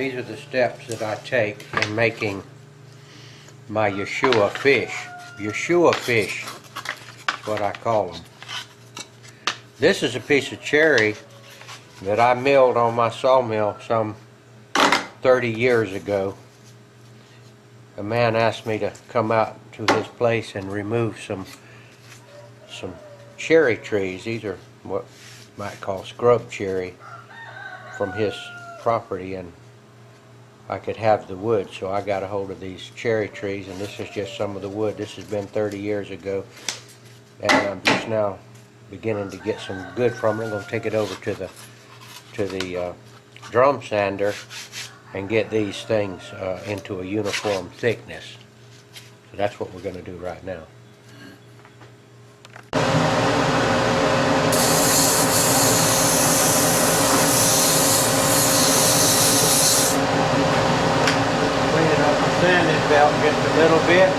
these are the steps that I take in making my Yeshua fish. Yeshua fish is what I call them. This is a piece of cherry that I milled on my sawmill some 30 years ago. A man asked me to come out to his place and remove some cherry trees. These are what you might call scrub cherry from his property, and I could have the wood, so I got a hold of these cherry trees, and this is just some of the wood. This has been 30 years ago, and I'm just now beginning to get some good from it. I'm going to take it over to the drum sander and get these things into a uniform thickness. So that's what we're going to do right now. Cleaning up the sanding belt just a little bit.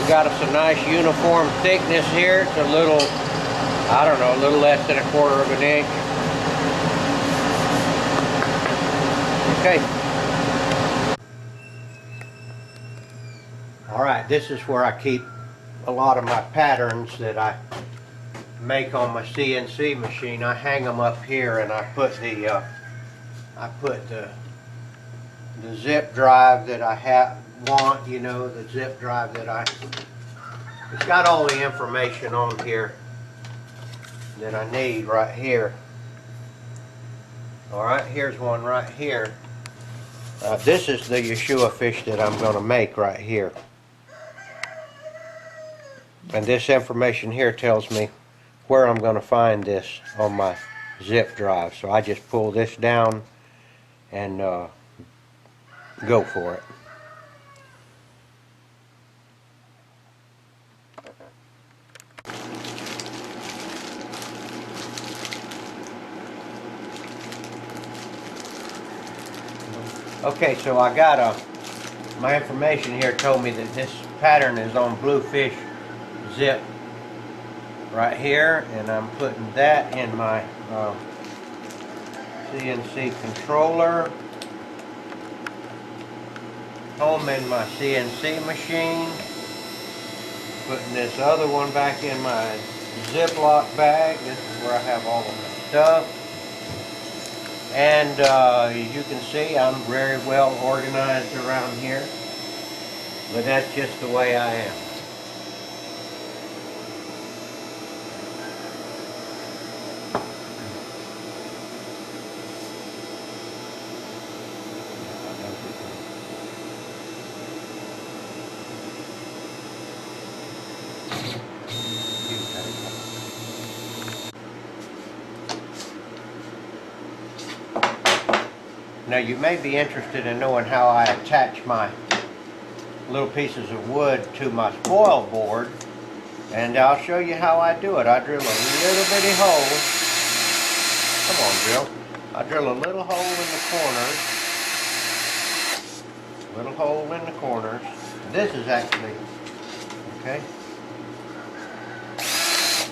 Got us a nice uniform thickness here. It's a little, I don't know, a little less than 1/4 of an inch. Okay. Alright, this is where I keep a lot of my patterns that I make on my CNC machine. I hang them up here, and I put the zip drive that I want, you know, the zip drive that it's got all the information on here that I need right here. Alright, here's one right here. This is the Yeshua fish that I'm going to make right here. And this information here tells me where I'm going to find this on my zip drive. So I just pull this down and go for it. Okay, so I got my information here told me that this pattern is on Bluefish zip right here, and I'm putting that in my CNC controller, home in my CNC machine, putting this other one back in my Ziploc bag. This is where I have all of my stuff. And as you can see, I'm very well organized around here, but that's just the way I am. Now you may be interested in knowing how I attach my little pieces of wood to my spoil board, and I'll show you how I do it. I drill a little bitty hole. Come on, drill. I drill a little hole in the corners. Little hole in the corners. This is actually, okay.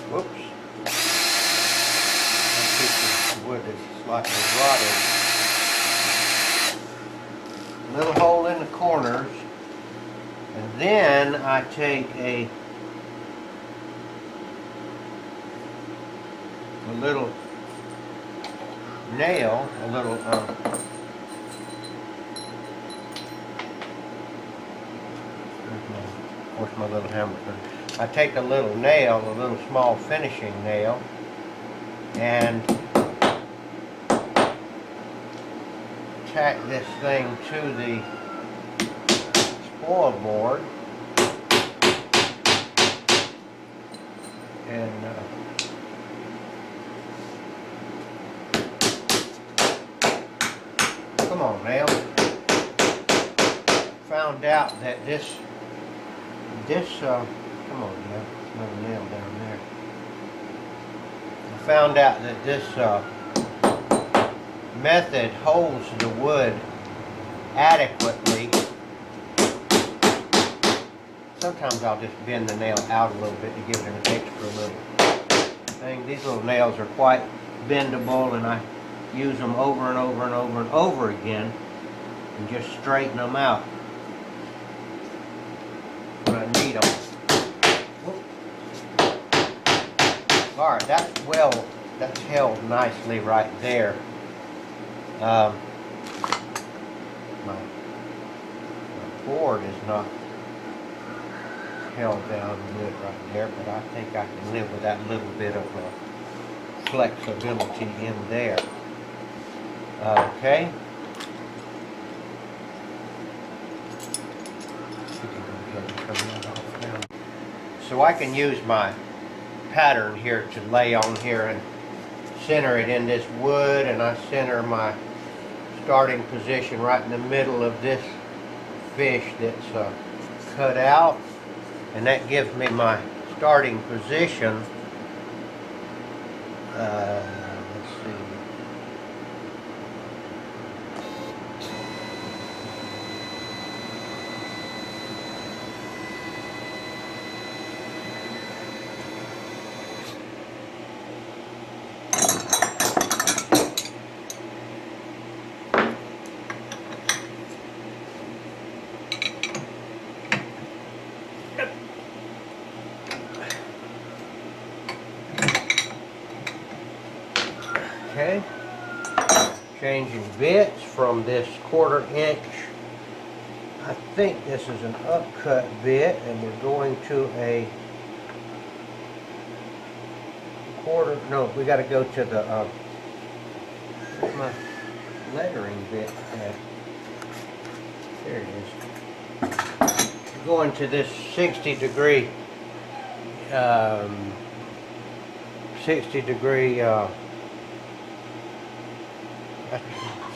Whoops. That piece of wood is slightly rotted. Little hole in the corners, and then I take a little nail, a little where's my little hammer? I take a little nail, a little small finishing nail, and tack this thing to the spoil board, and come on, nail. Found out that this come on, nail. Another nail down there. I found out that this method holds the wood adequately. Sometimes I'll just bend the nail out a little bit to give it an extra little thing. These little nails are quite bendable, and I use them over and over and over and over again and just straighten them out when I need them. Alright, that's held nicely right there. My board is not held down good right there, but I think I can live with that little bit of flexibility in there. Okay. So I can use my pattern here to lay on here and center it in this wood, and I center my starting position right in the middle of this fish that's cut out, and that gives me my starting position. Let's see. Okay, changing bits from this 1/4 inch. I think this is an upcut bit, and we're going to a quarter. No, we got to go to the. Where's my lettering bit at? There it is. Going to this 60-degree. 60-degree.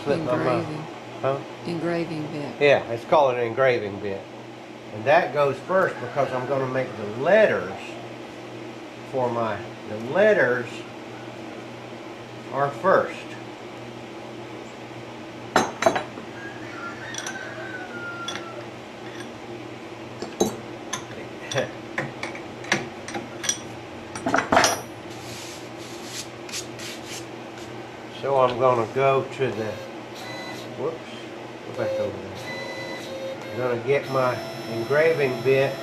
Engraving. Huh? Engraving bit. Yeah, it's called an engraving bit. And that goes first because I'm going to make the letters for the letters are first. So I'm going to go to the, whoops, go back over there. I'm going to get my engraving bit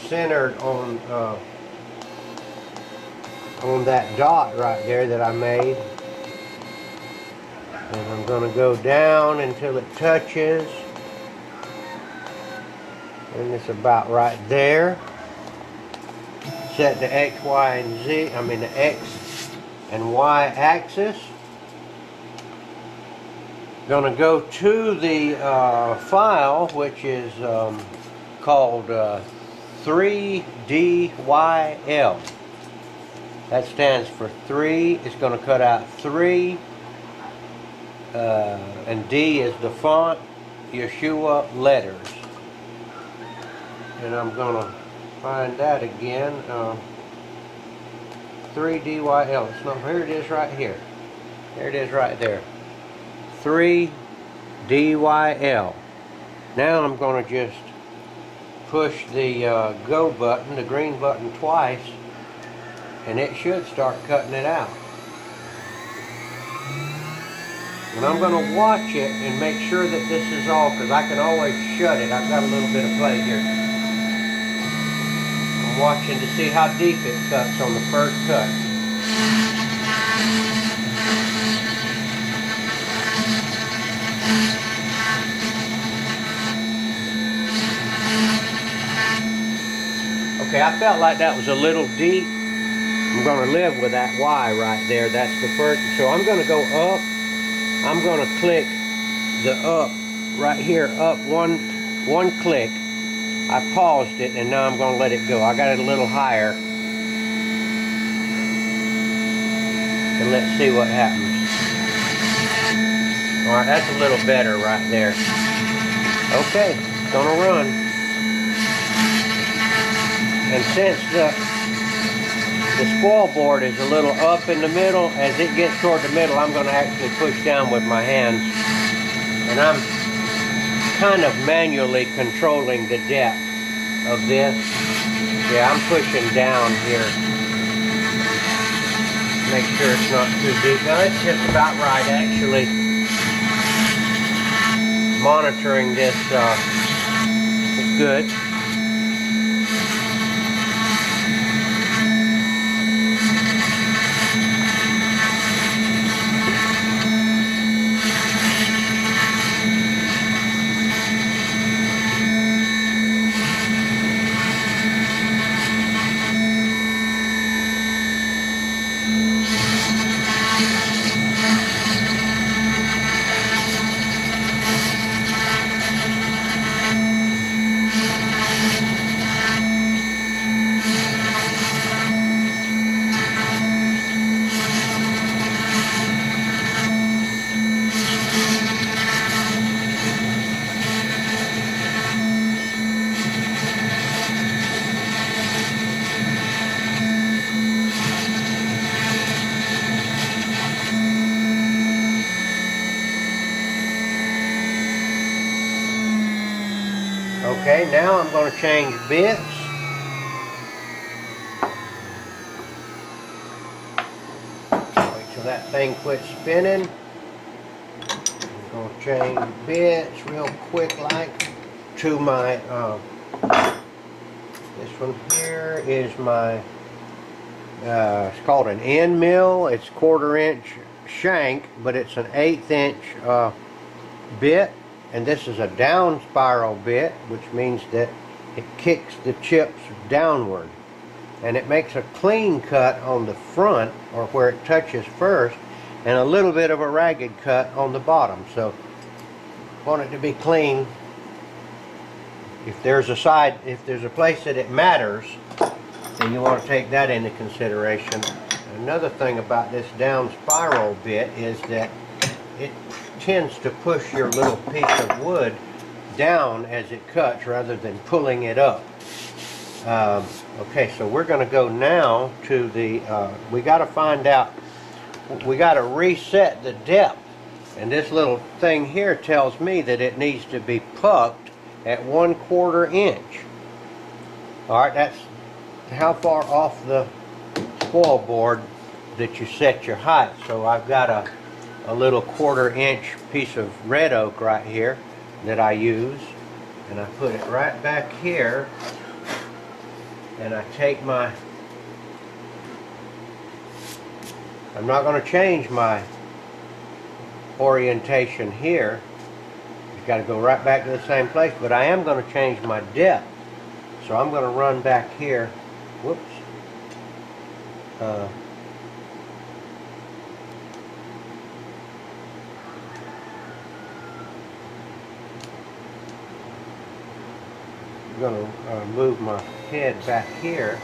centered on that dot right there that I made. And I'm going to go down until it touches. And it's about right there. Set the X, Y, and Z, the X and Y axis. Gonna go to the file, which is called 3DYL. That stands for 3. It's gonna cut out 3, and D is the font, Yeshua letters. And I'm gonna find that again. 3DYL. It's not, here it is right here. There it is right there. 3DYL. Now I'm going to just push the go button, the green button, twice, and it should start cutting it out. And I'm going to watch it and make sure that this is all, because I can always shut it. I've got a little bit of play here. I'm watching to see how deep it cuts on the first cut. Okay, I felt like that was a little deep. I'm going to live with that Y right there. That's the first. So I'm going to go up. I'm going to click the up right here, up one click. I paused it and now I'm going to let it go. I got it a little higher. And let's see what happens. Alright, that's a little better right there. Okay, it's going to run. And since the spoil board is a little up in the middle, as it gets toward the middle, I'm going to actually push down with my hands. And I'm kind of manually controlling the depth of this. Yeah, I'm pushing down here. Make sure it's not too deep. Now it's just about right, actually. Monitoring this is good. Okay, now I'm going to change bits. Wait till that thing quits spinning. I'm going to change bits real quick like to my, this one here is my, it's called an end mill. It's 1/4 inch shank, but it's an 1/8 inch bit. And this is a down spiral bit, which means that it kicks the chips downward. And it makes a clean cut on the front, or where it touches first, and a little bit of a ragged cut on the bottom. So, want it to be clean. If there's a place that it matters, then you want to take that into consideration. Another thing about this down spiral bit is that it tends to push your little piece of wood down as it cuts rather than pulling it up. Okay, so we're going to go now to the, we got to find out, we got to reset the depth. And this little thing here tells me that it needs to be pucked at 1/4 inch. Alright, that's how far off the spoil board that you set your height. So I've got a little 1/4 inch piece of red oak right here that I use, and I put it right back here, and I take my, I'm not going to change my orientation here, you've got to go right back to the same place, but I am going to change my depth. So I'm going to run back here, whoops, I'm going to move my head back here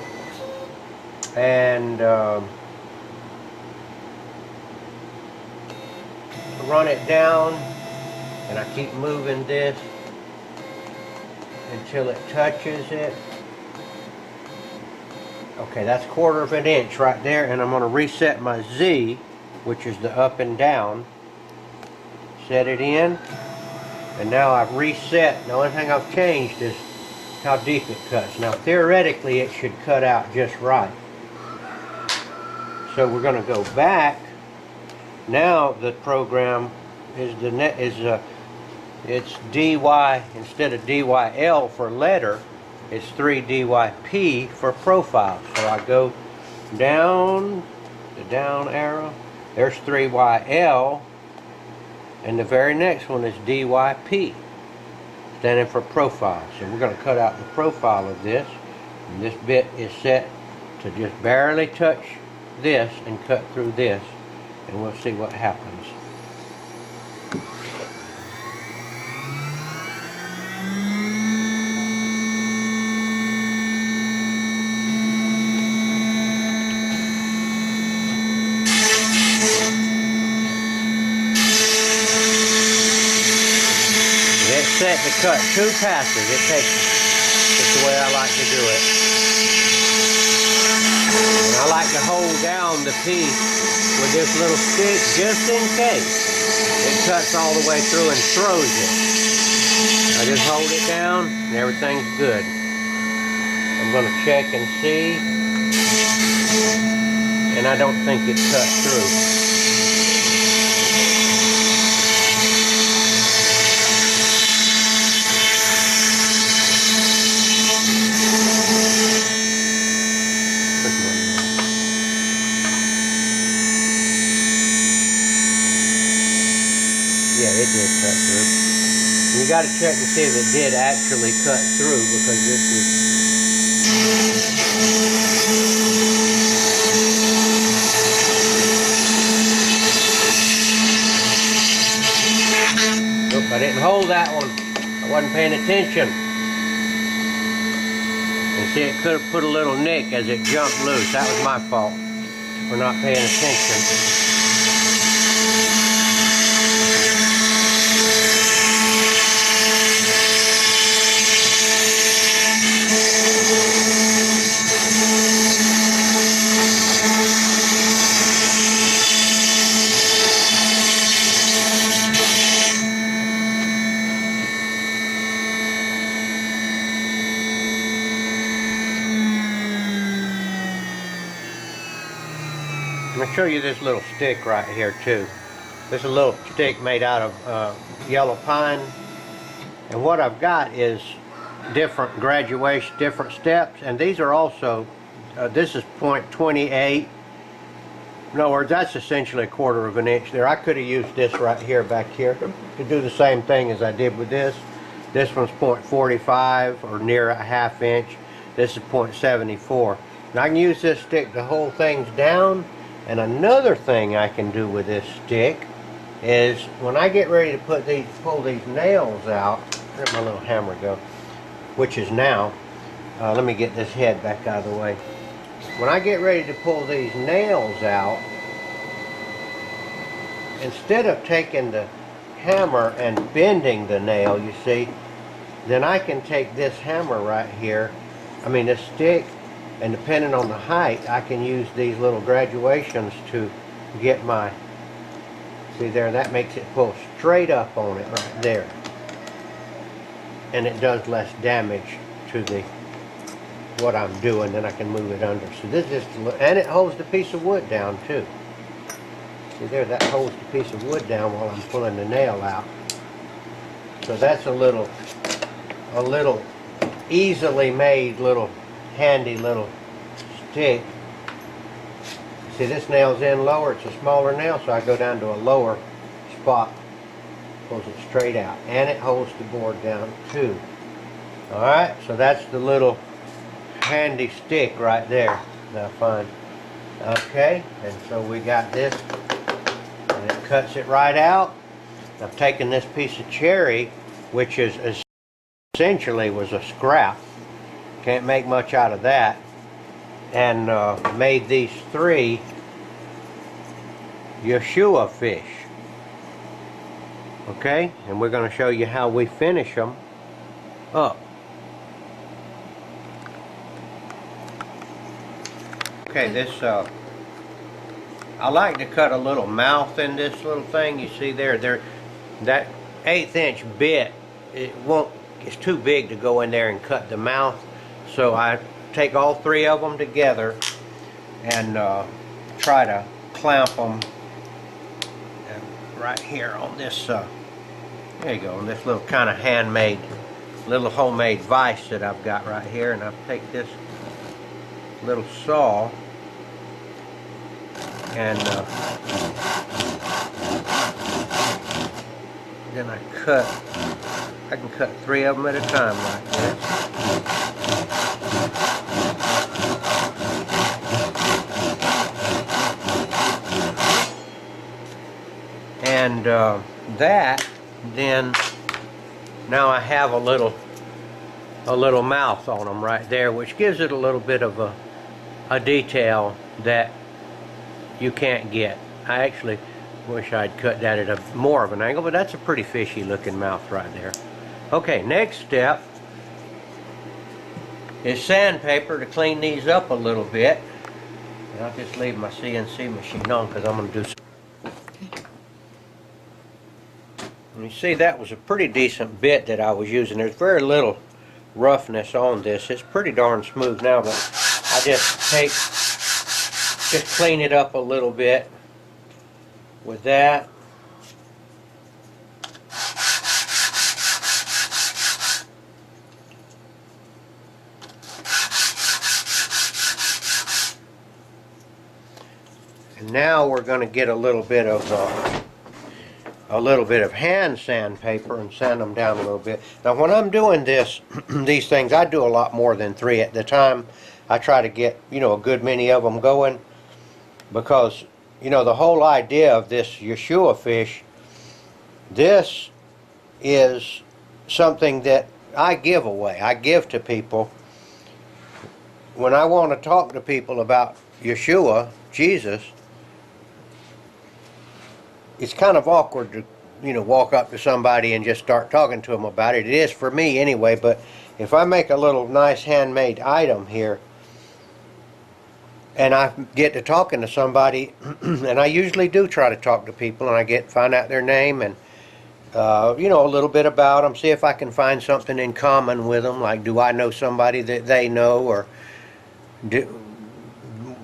and run it down, and I keep moving this until it touches it. Okay, that's 1/4 inch right there, and I'm going to reset my Z, which is the up and down. Set it in, and now I've reset. The only thing I've changed is how deep it cuts. Now theoretically it should cut out just right. So we're going to go back. Now the program is it's DY instead of DYL for letter. it's 3 DYP for profile. So I go down, the down arrow, there's 3YL, and the very next one is DYP, standing for profile. So we're going to cut out the profile of this, and this bit is set to just barely touch this and cut through this, and we'll see what happens. It's set to cut 2 passes. It takes, it's the way I like to do it. And I like to hold down the piece with this little stick just in case it cuts all the way through and throws it. I just hold it down and everything's good. I'm going to check and see, and I don't think it cut through. Yeah, it did cut through. You got to check and see if it did actually cut through, because this is... Nope, I didn't hold that one. I wasn't paying attention. And see, it could have put a little nick as it jumped loose. That was my fault for not paying attention. I'm going to show you this little stick right here too. This is a little stick made out of yellow pine, and what I've got is different graduation, different steps, and these are also, this is 0.28. In other words, that's essentially 1/4 of an inch there. I could have used this right here, back here, to do the same thing as I did with this. This one's 0.45 or near a 1/2 inch. This is 0.74. And I can use this stick to hold things down. And another thing I can do with this stick is when I get ready to pull these nails out, where'd my little hammer go? Which is now. Let me get this head back out of the way. When I get ready to pull these nails out, instead of taking the hammer and bending the nail, you see, then I can take this hammer right here, this stick, and depending on the height, I can use these little graduations to get my, see there, that makes it pull straight up on it right there. And it does less damage to the, what I'm doing, then I can move it under. So this is, and it holds the piece of wood down too. See there, that holds the piece of wood down while I'm pulling the nail out. So that's a little easily made little handy little stick. See, this nail's in lower, it's a smaller nail, so I go down to a lower spot, pulls it straight out, and it holds the board down too. Alright, so that's the little handy stick right there that I find. Okay, and so we got this, and it cuts it right out. I've taken this piece of cherry, which is essentially was a scrap, can't make much out of that, and made these 3 Yeshua fish. Okay, and we're going to show you how we finish them up. Okay, this I like to cut a little mouth in this little thing. You see there, that 1/8 inch bit, it's too big to go in there and cut the mouth. So I take all 3 of them together and try to clamp them right here on this, there you go, on this little kind of handmade little homemade vise that I've got right here, and I take this little saw and then I can cut 3 of them at a time like this. And that, then now I have a little mouth on them right there, which gives it a little bit of a detail that you can't get. I actually wish I'd cut that at more of an angle, but that's a pretty fishy looking mouth right there. Okay, next step is sandpaper to clean these up a little bit. And I'll just leave my CNC machine on because I'm going to do some. And you see, that was a pretty decent bit that I was using. There's very little roughness on this. It's pretty darn smooth now, but I just clean it up a little bit with that. And now we're going to get a little bit of hand sandpaper and sand them down a little bit. Now when I'm doing this, these things, I do a lot more than 3 at the time. I try to get, a good many of them going, because, the whole idea of this Yeshua fish, this is something that I give away. I give to people. When I want to talk to people about Yeshua, Jesus, it's kind of awkward to, walk up to somebody and just start talking to them about it. It is for me anyway, but if I make a little nice handmade item here, and I get to talking to somebody, and I usually do try to talk to people, and find out their name and, a little bit about them, see if I can find something in common with them, like do I know somebody that they know, or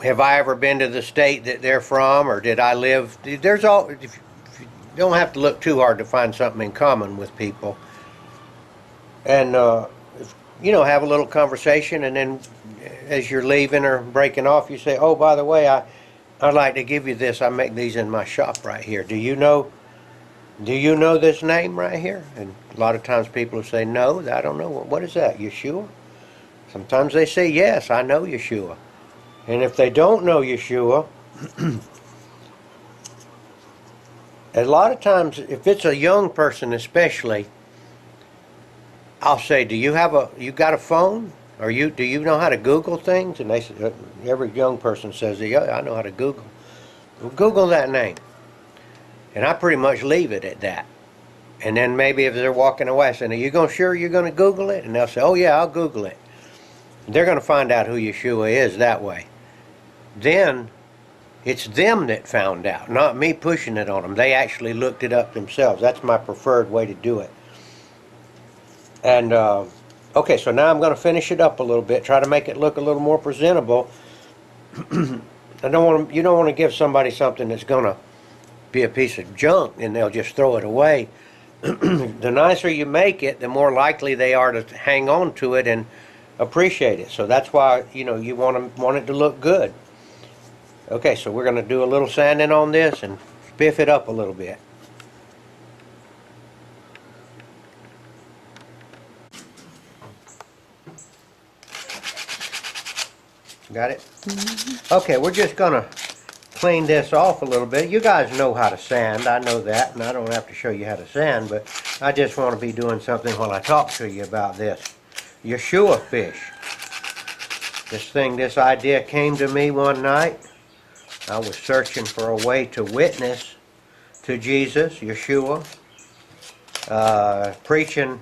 have I ever been to the state that they're from, or did I live, there's all, you don't have to look too hard to find something in common with people. And, have a little conversation, and then as you're leaving or breaking off, you say, oh, by the way, I'd like to give you this. I make these in my shop right here. Do you know this name right here? And a lot of times people will say, no, I don't know. What is that, Yeshua? Sometimes they say, yes, I know Yeshua. And if they don't know Yeshua, a lot of times, if it's a young person especially, I'll say, you got a phone? Do you know how to Google things? And they say, every young person says, yeah, I know how to Google. Well, Google that name. And I pretty much leave it at that. And then maybe if they're walking away, I say, sure you're going to Google it? And they'll say, oh yeah, I'll Google it. They're going to find out who Yeshua is that way. Then it's them that found out, not me pushing it on them. They actually looked it up themselves. That's my preferred way to do it. And okay, so now I'm going to finish it up a little bit, try to make it look a little more presentable. You don't want to give somebody something that's going to be a piece of junk and they'll just throw it away. The nicer you make it, the more likely they are to hang on to it and appreciate it. So that's why you want it to look good. Okay, so we're going to do a little sanding on this and spiff it up a little bit. Got it? Mm-hmm. Okay, we're just going to clean this off a little bit. You guys know how to sand. I know that, and I don't have to show you how to sand, but I just want to be doing something while I talk to you about this Yeshua fish. This idea came to me one night. I was searching for a way to witness to Jesus, Yeshua, preaching,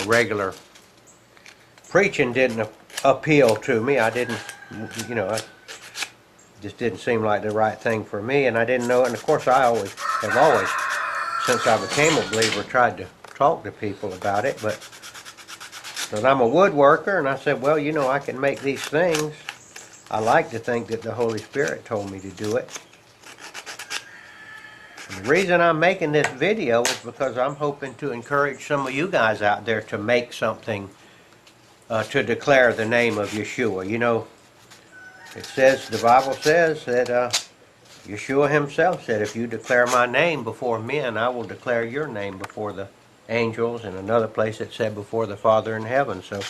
regular preaching didn't appeal to me. I didn't, it just didn't seem like the right thing for me, and I didn't know it. And of course, I have always, since I became a believer, tried to talk to people about it. But I'm a woodworker, and I said, well, I can make these things. I like to think that the Holy Spirit told me to do it. The reason I'm making this video is because I'm hoping to encourage some of you guys out there to make something to declare the name of Yeshua. You know, it says, the Bible says that Yeshua himself said, if you declare my name before men, I will declare your name before the angels. And another place it said, before the Father in heaven. So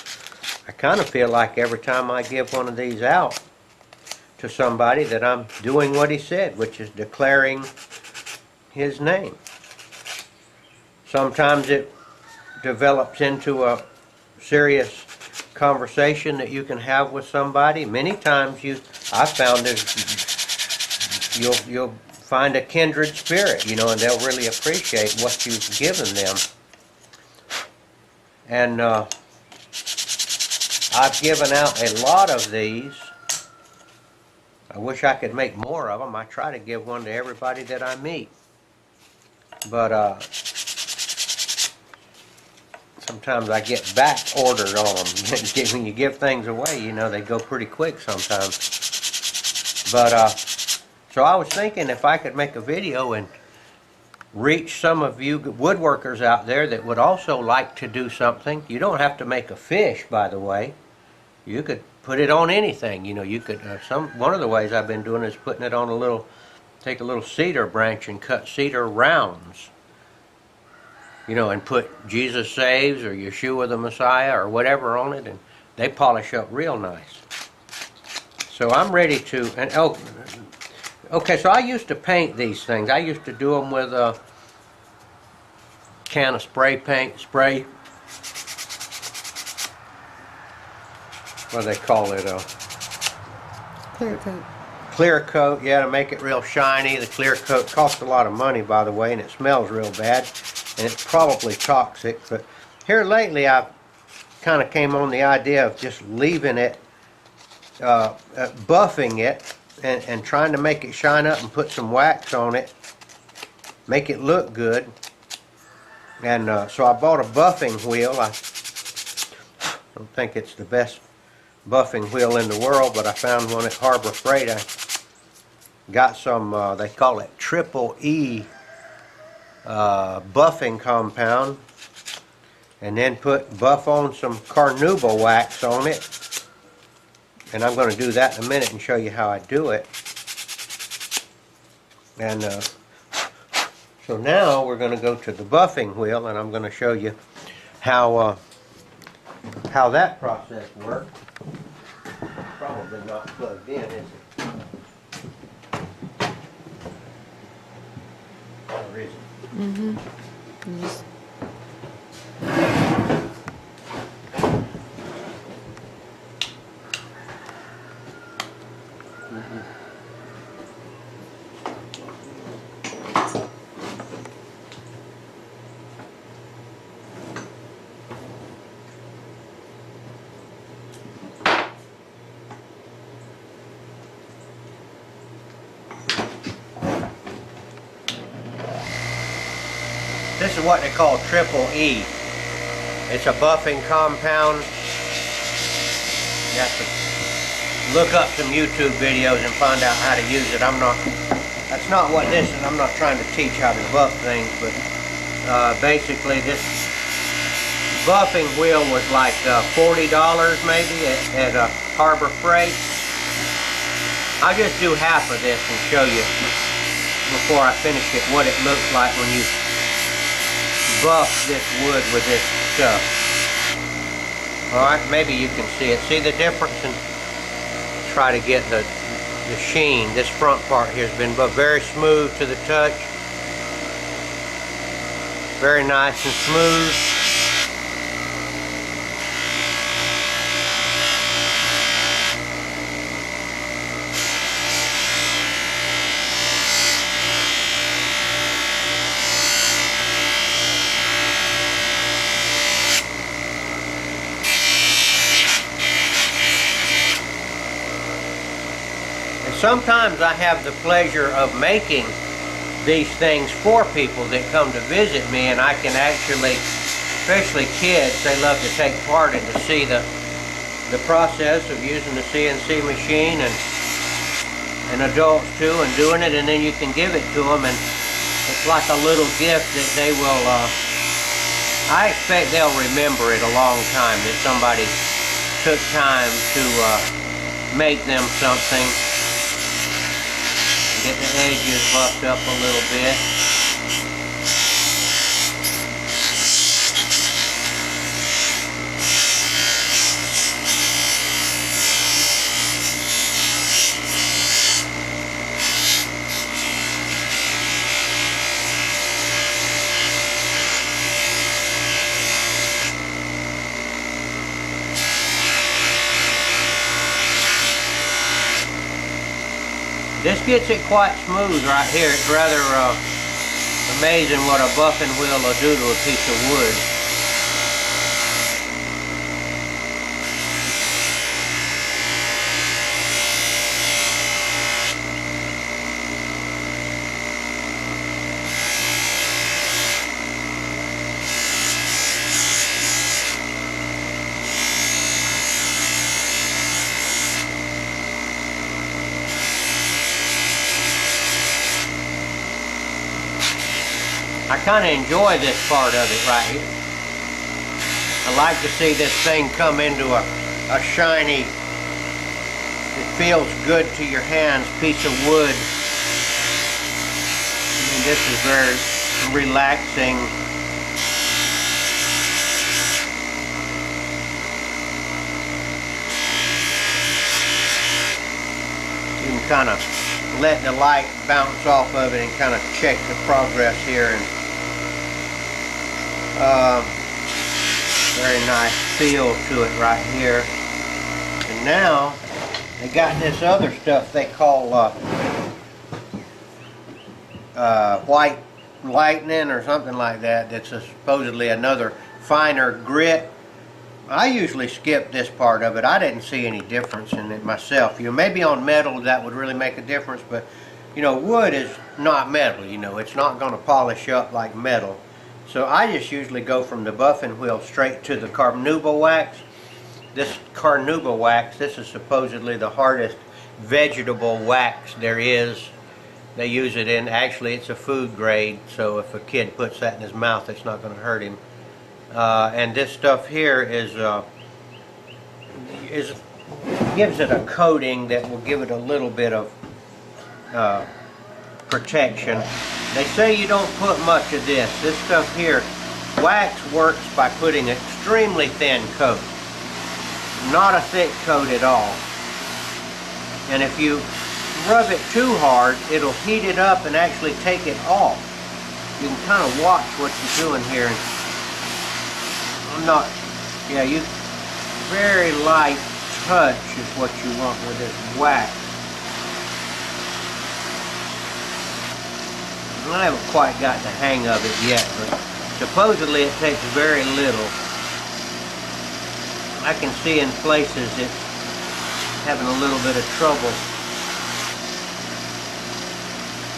I kind of feel like every time I give one of these out to somebody that I'm doing what he said, which is declaring his name. Sometimes it develops into a serious conversation that you can have with somebody. Many times I found that you'll find a kindred spirit, you know, and they'll really appreciate what you've given them. And I've given out a lot of these. I wish I could make more of them. I try to give one to everybody that I meet. But sometimes I get back ordered on them. When you give things away, you know, they go pretty quick sometimes. But so I was thinking if I could make a video and reach some of you woodworkers out there that would also like to do something. You don't have to make a fish, by the way. You could put it on anything. You know, you could one of the ways I've been doing is putting it on take a little cedar branch and cut cedar rounds. You know, and put Jesus Saves or Yeshua the Messiah or whatever on it, and they polish up real nice. So I'm ready to, and okay, so I used to paint these things. I used to do them with a can of spray. What do they call it? Clear coat. Clear coat, yeah, to make it real shiny. The clear coat costs a lot of money, by the way, and it smells real bad. And it's probably toxic, but here lately I've kind of came on the idea of just leaving it, buffing it, and trying to make it shine up and put some wax on it, make it look good. And so I bought a buffing wheel. I don't think it's the best buffing wheel in the world, but I found one at Harbor Freight. I got some, they call it Triple E buffing compound, and then buff on some carnauba wax on it, and I'm going to do that in a minute and show you how I do it. And so now we're going to go to the buffing wheel, and I'm going to show you how that process works. Probably not plugged in, is it? Or is it? Mm-hmm. This is what they call Triple E. It's a buffing compound. You have to look up some YouTube videos and find out how to use it. That's not what this is. I'm not trying to teach how to buff things, but basically this buffing wheel was like $40 maybe at Harbor Freight. I'll just do half of this and show you before I finish it what it looks like when you buff this wood with this stuff. Alright, maybe you can see it. See the difference? And try to get the sheen. This front part here has been buffed. Very smooth to the touch. Very nice and smooth. Sometimes I have the pleasure of making these things for people that come to visit me, and I can actually, especially kids, they love to take part and to see the process of using the CNC machine, and adults too, and doing it, and then you can give it to them, and It's like a little gift that they will, I expect they'll remember it a long time, that somebody took time to make them something. Get the edges buffed up a little bit. This gets it quite smooth right here. It's rather amazing what a buffing wheel will do to a piece of wood. I kind of enjoy this part of it right here. I like to see this thing come into a shiny, it feels good to your hands, piece of wood. I mean, this is very relaxing. You can kind of let the light bounce off of it and kind of check the progress here. And very nice feel to it right here. And now they got this other stuff they call white lightning or something like that. That's supposedly another finer grit. I usually skip this part of it. I didn't see any difference in it myself. You know, maybe on metal that would really make a difference, but you know, wood is not metal. You know, it's not going to polish up like metal. So I just usually go from the buffing wheel straight to the carnauba wax. This carnauba wax, this is supposedly the hardest vegetable wax there is. They use it in, actually it's a food grade, so if a kid puts that in his mouth, it's not going to hurt him. And this stuff here gives it a coating that will give it a little bit of protection. They say you don't put much of this. This stuff here, wax works by putting an extremely thin coat, not a thick coat at all. And if you rub it too hard, it'll heat it up and actually take it off. You can kind of watch what you're doing here. Very light touch is what you want with this wax. I haven't quite got the hang of it yet, but supposedly it takes very little. I can see in places it's having a little bit of trouble.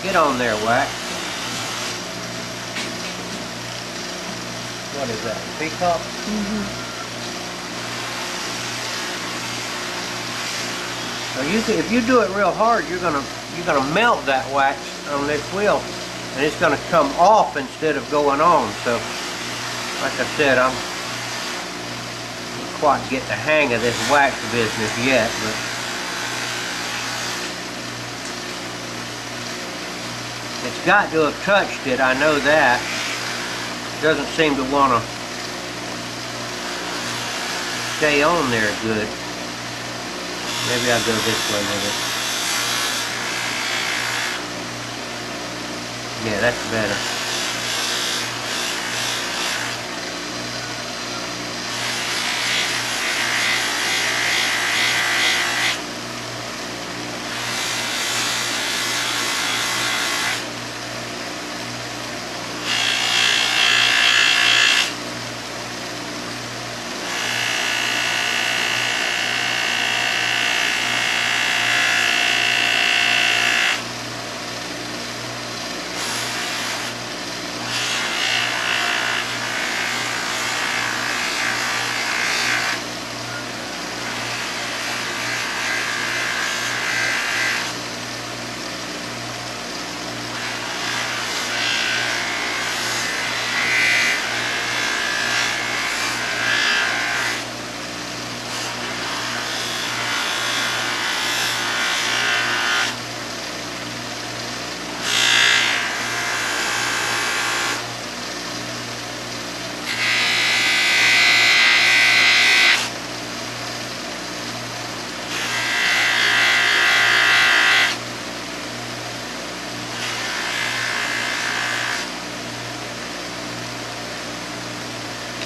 Get on there, wax. What is that, peacock? Mm-hmm. So if you do it real hard, you're gonna melt that wax on this wheel, and it's gonna come off instead of going on. So, like I said, I don't quite get the hang of this wax business yet, but it's got to have touched it. I know that. It doesn't seem to want to stay on there good. Maybe I'll go this way with it. Yeah, that's better.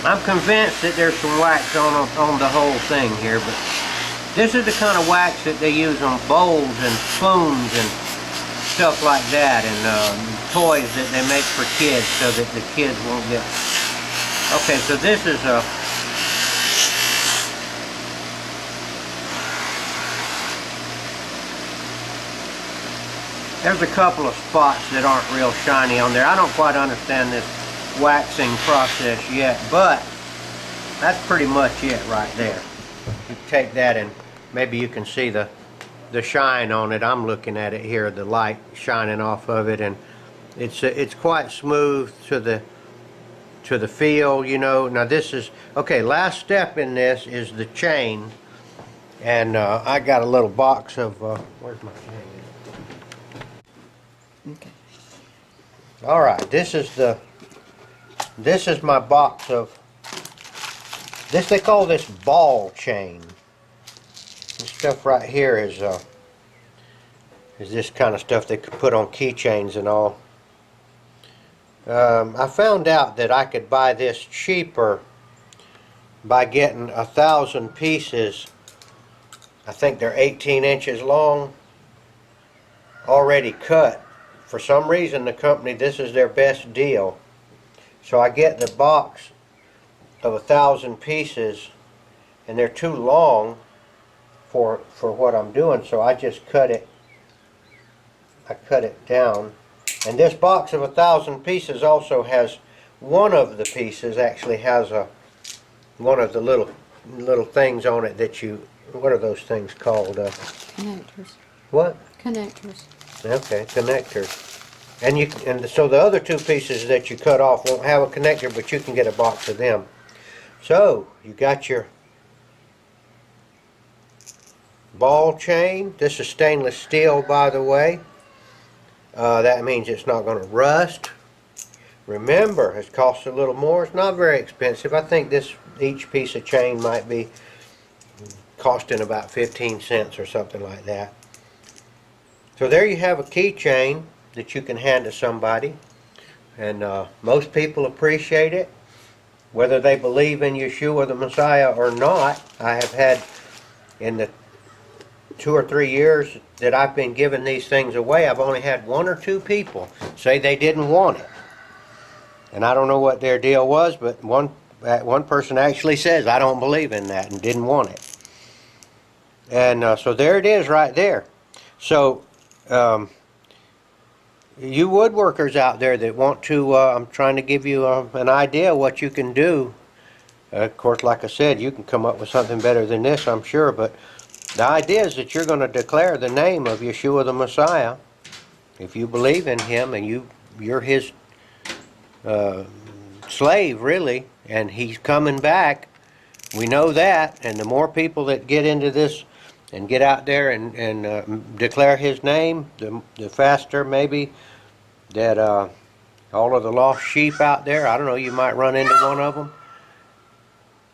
I'm convinced that there's some wax on the whole thing here, but this is the kind of wax that they use on bowls and spoons and stuff like that, and toys that they make for kids so that the kids won't get... Okay, so this is a... There's a couple of spots that aren't real shiny on there. I don't quite understand this waxing process yet, but that's pretty much it right there. You take that and maybe you can see the shine on it. I'm looking at it here, the light shining off of it, and it's quite smooth to the feel, you know. Now this is okay. Last step in this is the chain, and I got a little box of where's my chain? Okay. All right, this is my box of this. They call this ball chain. This stuff right here is this kind of stuff they could put on keychains and all. I found out that I could buy this cheaper by getting 1,000 pieces. I think they're 18 inches long, already cut. For some reason, the company, this is their best deal. So I get the box of 1,000 pieces, and they're too long for what I'm doing, so I just cut it. I cut it down. And this box of 1,000 pieces also has one of the pieces actually has one of the little things on it that you, what are those things called? Connectors. What? Connectors. Okay, connectors. And so the other two pieces that you cut off won't have a connector, but you can get a box of them. So you got your ball chain. This is stainless steel, by the way. That means it's not going to rust. Remember, it costs a little more. It's not very expensive. I think each piece of chain might be costing about 15 cents or something like that. So there you have a keychain that you can hand to somebody, and most people appreciate it, whether they believe in Yeshua the Messiah or not. I have had, in the 2 or 3 years that I've been giving these things away, I've only had 1 or 2 people say they didn't want it. And I don't know what their deal was, but one person actually says, I don't believe in that, and didn't want it. And so there it is right there. So you woodworkers out there that want to, I'm trying to give you an idea of what you can do. Of course, like I said, you can come up with something better than this, I'm sure, but the idea is that you're going to declare the name of Yeshua the Messiah. If you believe in him and you're his slave, really, and he's coming back, we know that, and the more people that get into this and get out there and declare his name, the faster maybe that all of the lost sheep out there, I don't know, you might run into one of them.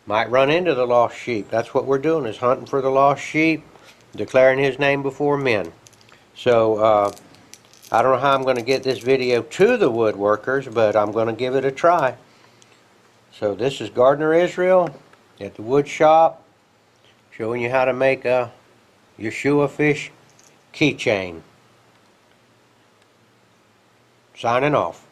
Might run into the lost sheep. That's what we're doing, is hunting for the lost sheep, declaring his name before men. So I don't know how I'm going to get this video to the woodworkers, but I'm going to give it a try. So this is Gardner Israel at the wood shop, showing you how to make a Yeshua fish keychain. Signing off.